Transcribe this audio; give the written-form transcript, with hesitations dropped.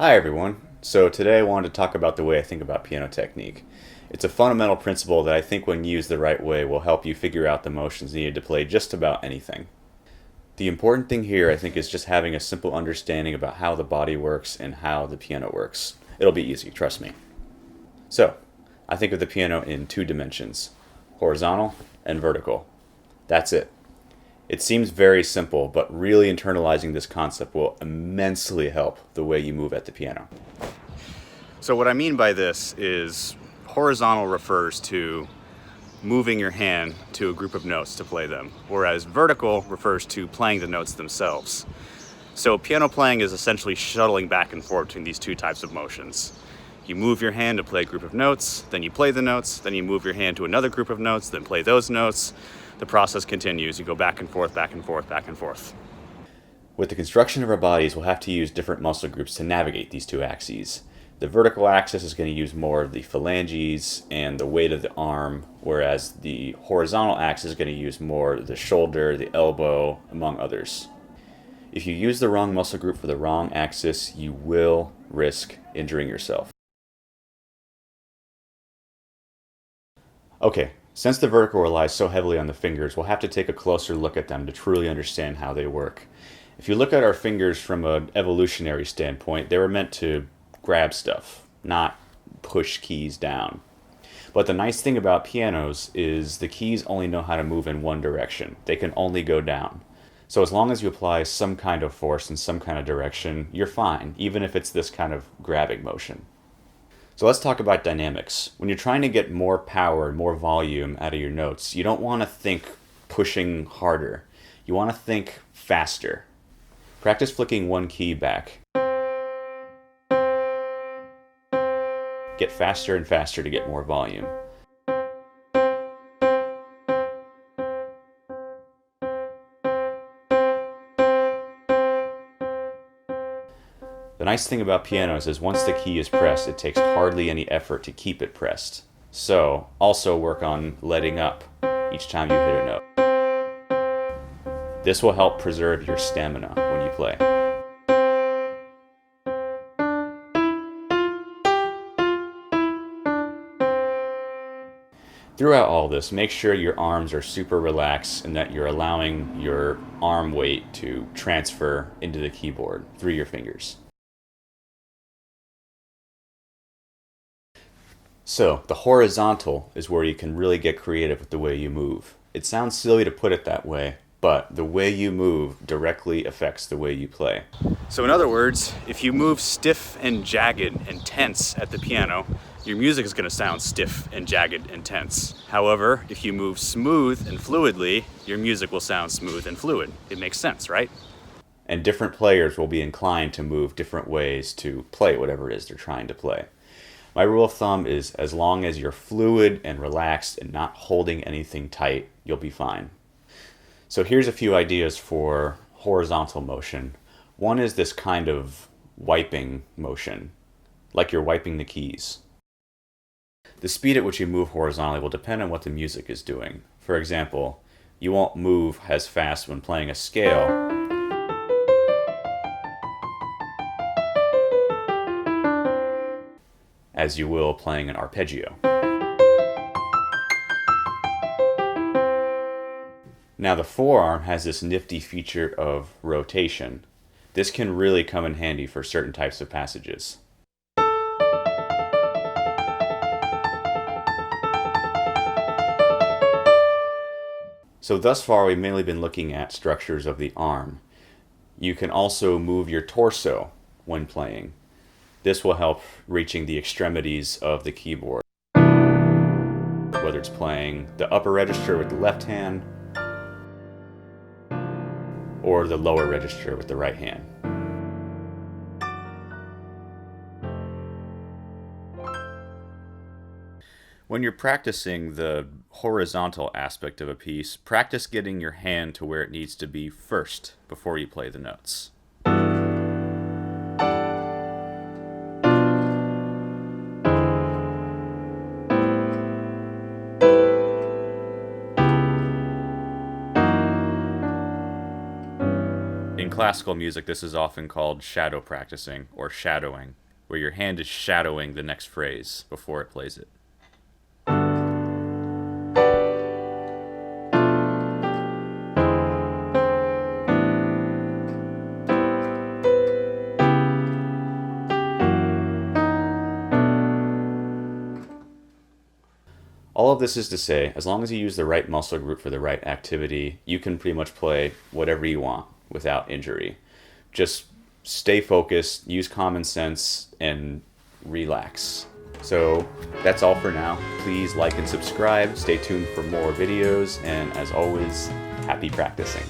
Hi everyone. So today I wanted to talk about the way I think about piano technique. It's a fundamental principle that I think when used the right way will help you figure out the motions needed to play just about anything. The important thing here I think is just having a simple understanding about how the body works and how the piano works. It'll be easy, trust me. So, I think of the piano in two dimensions, horizontal and vertical. That's it. It seems very simple, but really internalizing this concept will immensely help the way you move at the piano. So what I mean by this is horizontal refers to moving your hand to a group of notes to play them, whereas vertical refers to playing the notes themselves. So piano playing is essentially shuttling back and forth between these two types of motions. You move your hand to play a group of notes, then you play the notes, then you move your hand to another group of notes, then play those notes. The process continues. You go back and forth, back and forth, back and forth. With the construction of our bodies, we'll have to use different muscle groups to navigate these two axes. The vertical axis is going to use more of the phalanges and the weight of the arm, whereas the horizontal axis is going to use more the shoulder, the elbow, among others. If you use the wrong muscle group for the wrong axis, you will risk injuring yourself. Okay, since the vertical relies so heavily on the fingers, we'll have to take a closer look at them to truly understand how they work. If you look at our fingers from an evolutionary standpoint, they were meant to grab stuff, not push keys down. But the nice thing about pianos is the keys only know how to move in one direction. They can only go down. So as long as you apply some kind of force in some kind of direction, you're fine, even if it's this kind of grabbing motion. So let's talk about dynamics. When you're trying to get more power and more volume out of your notes, you don't want to think pushing harder. You want to think faster. Practice flicking one key back. Get faster and faster to get more volume. The nice thing about pianos is once the key is pressed, it takes hardly any effort to keep it pressed. So, also work on letting up each time you hit a note. This will help preserve your stamina when you play. Throughout all this, make sure your arms are super relaxed and that you're allowing your arm weight to transfer into the keyboard through your fingers. So, the horizontal is where you can really get creative with the way you move. It sounds silly to put it that way, but the way you move directly affects the way you play. So in other words, if you move stiff and jagged and tense at the piano, your music is going to sound stiff and jagged and tense. However, if you move smooth and fluidly, your music will sound smooth and fluid. It makes sense, right? And different players will be inclined to move different ways to play whatever it is they're trying to play. My rule of thumb is as long as you're fluid and relaxed and not holding anything tight, you'll be fine. So here's a few ideas for horizontal motion. One is this kind of wiping motion, like you're wiping the keys. The speed at which you move horizontally will depend on what the music is doing. For example, you won't move as fast when playing a scale as you will playing an arpeggio. Now the forearm has this nifty feature of rotation. This can really come in handy for certain types of passages. So thus far we've mainly been looking at structures of the arm. You can also move your torso when playing. This will help reaching the extremities of the keyboard, whether it's playing the upper register with the left hand or the lower register with the right hand. When you're practicing the horizontal aspect of a piece, practice getting your hand to where it needs to be first before you play the notes. In classical music, this is often called shadow practicing or shadowing, where your hand is shadowing the next phrase before it plays it. All of this is to say, as long as you use the right muscle group for the right activity, you can pretty much play whatever you want without injury. Just stay focused, use common sense, and relax. So that's all for now. Please like and subscribe. Stay tuned for more videos, and as always, happy practicing.